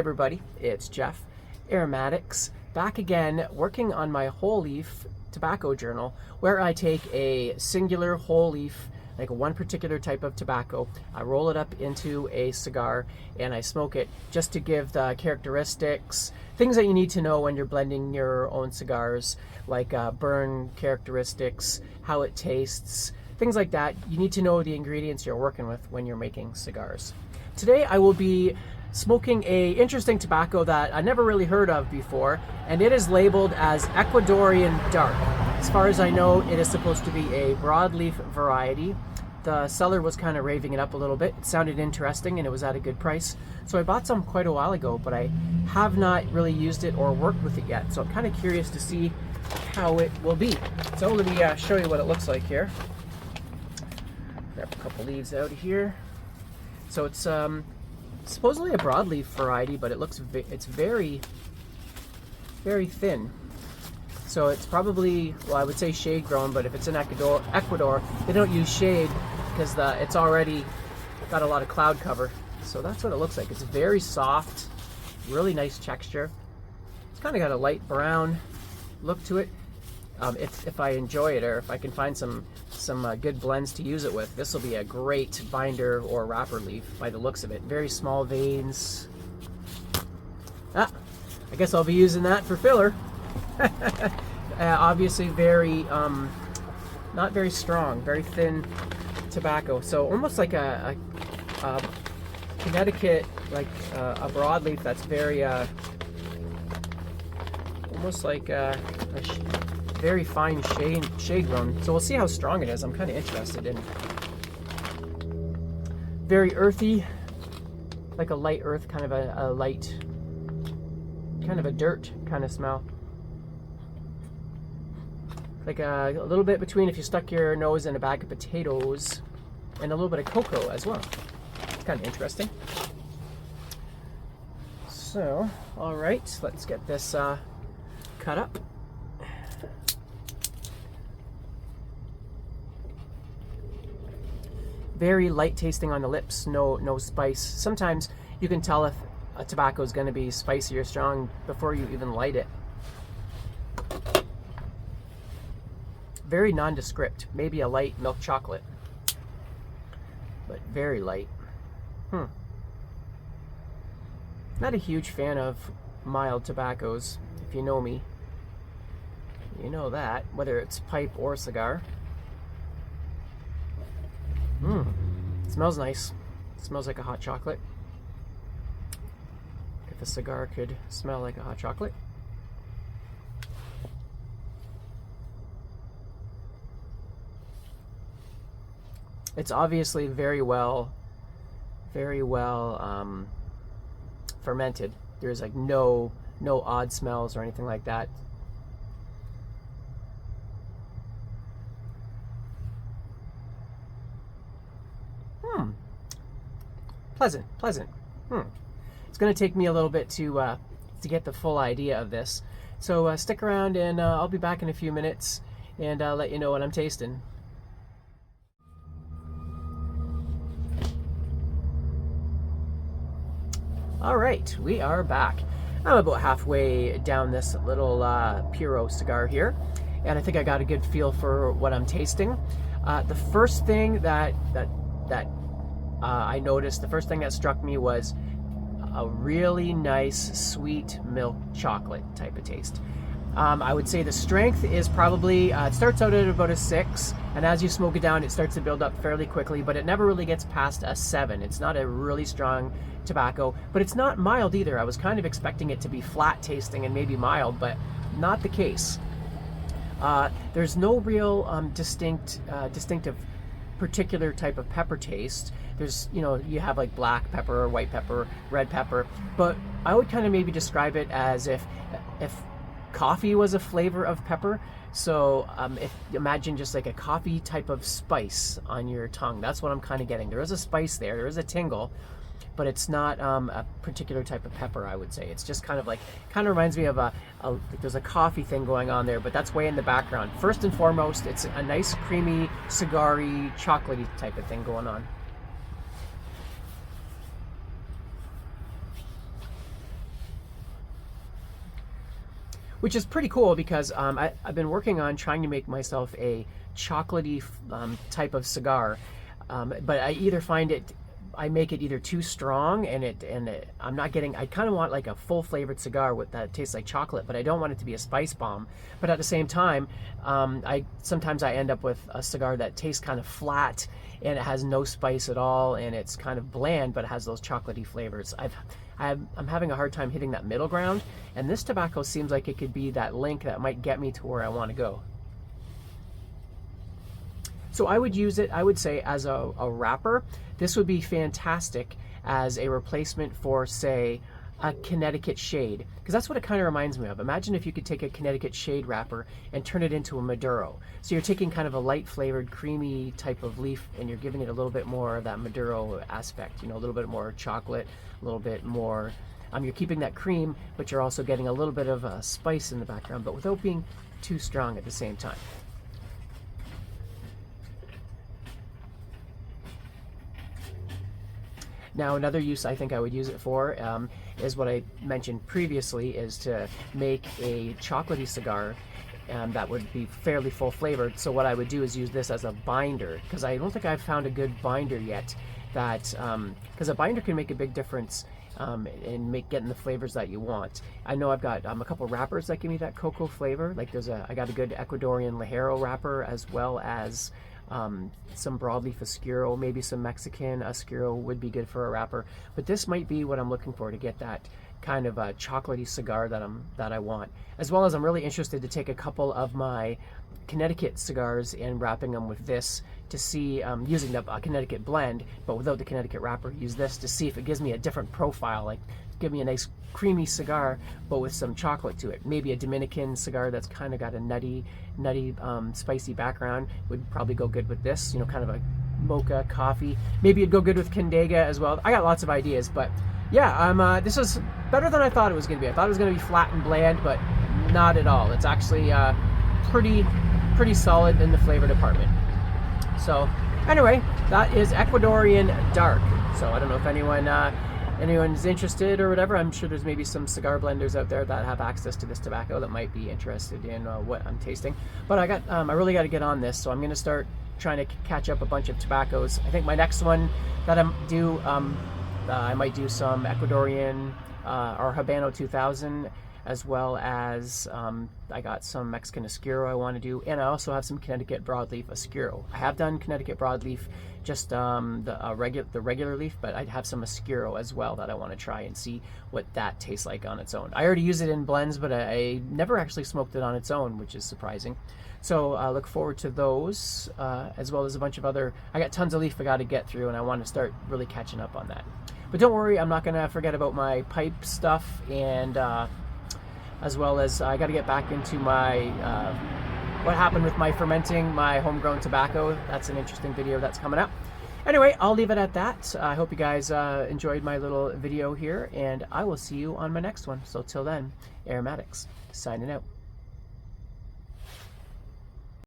everybody, it's Jeff, Aromatics, back again working on my whole leaf tobacco journal where I take a singular whole leaf, like one particular type of tobacco, I roll it up into a cigar and I smoke it just to give the characteristics, things that you need to know when you're blending your own cigars, like burn characteristics, how it tastes, things like that. You need to know the ingredients you're working with when you're making cigars. Today I will be smoking a interesting tobacco that I never really heard of before, and it is labeled as Ecuadorian Dark. As far as I know, it is supposed to be a broadleaf variety. The seller was kind of raving it up a little bit. It sounded interesting and it was at a good price. So I bought some quite a while ago, but I have not really used it or worked with it yet. So I'm kind of curious to see how it will be. So let me show you what it looks like here. Grab a couple leaves out of here. So it's supposedly a broadleaf variety, but it's very, very thin. So it's probably, well, I would say shade grown, but if it's in Ecuador, they don't use shade because it's already got a lot of cloud cover. So that's what it looks like. It's very soft, really nice texture. It's kind of got a light brown look to it. If I enjoy it, or if I can find some good blends to use it with, this will be a great binder or wrapper leaf by the looks of it. Very small veins. I guess I'll be using that for filler. Obviously very, not very strong, very thin tobacco. So almost like a Connecticut, like a broadleaf that's very, almost like very fine shade grown. So we'll see how strong it is. I'm kind of interested in. Very earthy, like a light earth, kind of a light, kind of a dirt kind of smell. Like a little bit between if you stuck your nose in a bag of potatoes, and a little bit of cocoa as well. It's kind of interesting. So, all right, let's get this cut up. Very light tasting on the lips, no spice. Sometimes you can tell if a tobacco is going to be spicy or strong before you even light it. Very nondescript, maybe a light milk chocolate, but very light. Not a huge fan of mild tobaccos. If you know me, you know that, whether it's pipe or cigar. It smells nice. It smells like a hot chocolate. If a cigar could smell like a hot chocolate. It's obviously very well fermented. There's like no odd smells or anything like that. Pleasant. It's going to take me a little bit to get the full idea of this. So stick around and I'll be back in a few minutes and let you know what I'm tasting. All right, we are back. I'm about halfway down this little Puro cigar here, and I think I got a good feel for what I'm tasting. The first thing that I noticed, the first thing that struck me was a really nice sweet milk chocolate type of taste. I would say the strength is probably, it starts out at about a 6, and as you smoke it down, it starts to build up fairly quickly, but it never really gets past a 7. It's not a really strong tobacco, but it's not mild either. I was kind of expecting it to be flat tasting and maybe mild, but not the case. There's no real distinctive particular type of pepper taste. There's, you have like black pepper, white pepper, red pepper, but I would kind of maybe describe it as if coffee was a flavor of pepper. So if imagine just like a coffee type of spice on your tongue. That's what I'm kind of getting. There is a spice there is a tingle, but it's not a particular type of pepper, I would say. It's just kind of reminds me of there's a coffee thing going on there, but that's way in the background. First and foremost, it's a nice creamy, cigar-y, chocolatey type of thing going on. which is pretty cool because I've been working on trying to make myself a chocolatey type of cigar, but I either find I make it either too strong I'm not getting, I kind of want like a full flavored cigar that tastes like chocolate, but I don't want it to be a spice bomb. But at the same time, sometimes I end up with a cigar that tastes kind of flat and it has no spice at all, and it's kind of bland, but it has those chocolatey flavors. I'm having a hard time hitting that middle ground, and this tobacco seems like it could be that link that might get me to where I want to go. So I would use it, I would say, as a wrapper. This would be fantastic as a replacement for, say, a Connecticut shade, because that's what it kind of reminds me of. Imagine if you could take a Connecticut shade wrapper and turn it into a Maduro. So you're taking kind of a light flavored, creamy type of leaf, and you're giving it a little bit more of that Maduro aspect, you know, a little bit more chocolate, a little bit more, you're keeping that cream, but you're also getting a little bit of a spice in the background, but without being too strong at the same time. Now, another use I think I would use it for is what I mentioned previously, is to make a chocolatey cigar that would be fairly full flavored. So what I would do is use this as a binder, because I don't think I've found a good binder yet that, because a binder can make a big difference in getting the flavors that you want. I know I've got a couple wrappers that give me that cocoa flavor. Like I got a good Ecuadorian Ligero wrapper, as well as some broadleaf oscuro, maybe some Mexican oscuro would be good for a wrapper. But this might be what I'm looking for to get that kind of a chocolatey cigar that I want. As well as I'm really interested to take a couple of my Connecticut cigars and wrapping them with this to see, using a Connecticut blend, but without the Connecticut wrapper, use this to see if it gives me a different profile, like give me a nice creamy cigar, but with some chocolate to it. Maybe a Dominican cigar that's kind of got a nutty, spicy background would probably go good with this, you know, kind of a mocha coffee. Maybe it'd go good with Condega as well. I got lots of ideas, but yeah, this is better than I thought it was going to be. I thought it was going to be flat and bland, but not at all. It's actually pretty solid in the flavor department. So anyway, that is Ecuadorian Dark. So I don't know if anyone's interested or whatever. I'm sure there's maybe some cigar blenders out there that have access to this tobacco that might be interested in what I'm tasting. But I really got to get on this, so I'm going to start trying to catch up a bunch of tobaccos. I think my next one that I'm due, I might do some Ecuadorian or Habano 2000, as well as I got some Mexican Oscuro I want to do, and I also have some Connecticut Broadleaf Oscuro. I have done Connecticut Broadleaf, just the regular leaf, but I have some Oscuro as well that I want to try and see what that tastes like on its own. I already use it in blends, but I never actually smoked it on its own, which is surprising. So I look forward to those, as well as a bunch of other. I got tons of leaf I got to get through, and I want to start really catching up on that. But don't worry, I'm not going to forget about my pipe stuff, and as well as I got to get back into my what happened with my fermenting my homegrown tobacco. That's an interesting video that's coming up. Anyway, I'll leave it at that. I hope you guys enjoyed my little video here, and I will see you on my next one. So till then, Aromatics signing out.